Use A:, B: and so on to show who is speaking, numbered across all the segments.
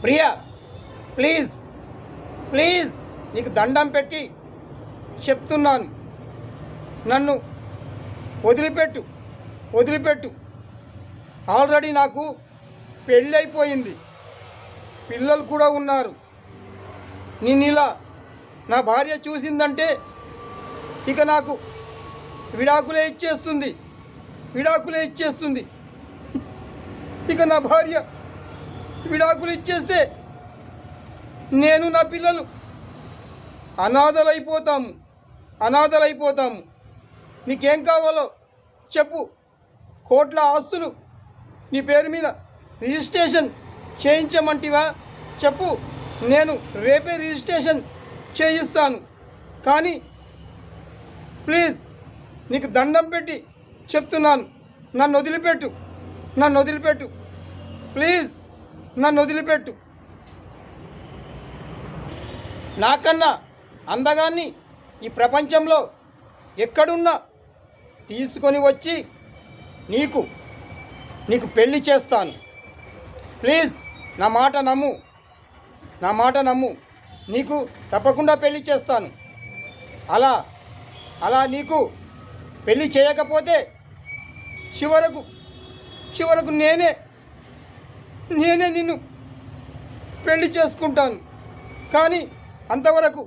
A: Priya, please please నీకు దండం పెట్టి చెప్తున్నాను, నన్ను వదిలిపెట్టు వదిలిపెట్టు. ఆల్రెడీ నాకు పెళ్ళైపోయింది, పిల్లలు కూడా ఉన్నారు. నిన్ను ఇలా నా భార్య చూసిందంటే ఇక నాకు విడాకులే ఇచ్చేస్తుంది. ఇక నా భార్య విడాకులు ఇచ్చేస్తే నేను నా పిల్లలు అనాథలైపోతాము. నీకేం కావాలో చెప్పు. కోట్ల ఆస్తులు నీ పేరు మీద రిజిస్ట్రేషన్ చేయించమంటివా చెప్పు, నేను రేపే రిజిస్ట్రేషన్ చేయిస్తాను. కానీ ప్లీజ్ నీకు దండం పెట్టి చెప్తున్నాను, నన్ను వదిలిపెట్టు ప్లీజ్, నన్ను వదిలిపెట్టు. నాకన్నా అందగాన్ని ఈ ప్రపంచంలో ఎక్కడున్నా తీసుకొని వచ్చి నీకు పెళ్లి చేస్తాను. ప్లీజ్ నా మాట నమ్ము, నీకు తప్పకుండా పెళ్లి చేస్తాను. అలా నీకు పెళ్లి చేయకపోతే చివరకు నేనే నిన్ను పెళ్లి చేసుకుంటాను. కానీ అంతవరకు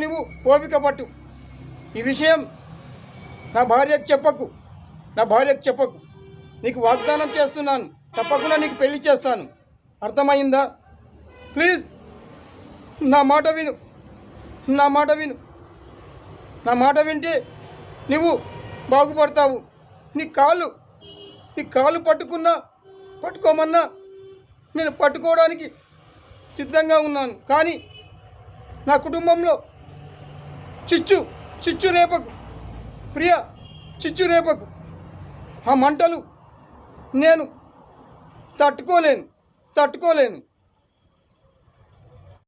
A: నువ్వు ఓపిక పట్టు. ఈ విషయం నా భార్యకు చెప్పకు. నీకు వాగ్దానం చేస్తున్నాను, తప్పకుండా నీకు పెళ్లి చేస్తాను. అర్థమైందా? ప్లీజ్ నా మాట విను. నా మాట వింటే నువ్వు బాగుపడతావు. నీ కాళ్ళు పట్టుకోమన్నా నేను పట్టుకోవడానికి సిద్ధంగా ఉన్నాను. కానీ నా కుటుంబంలో చిచ్చు రేపకు ప్రియా, చిచ్చు రేపకు. ఆ మంటలు నేను తట్టుకోలేను.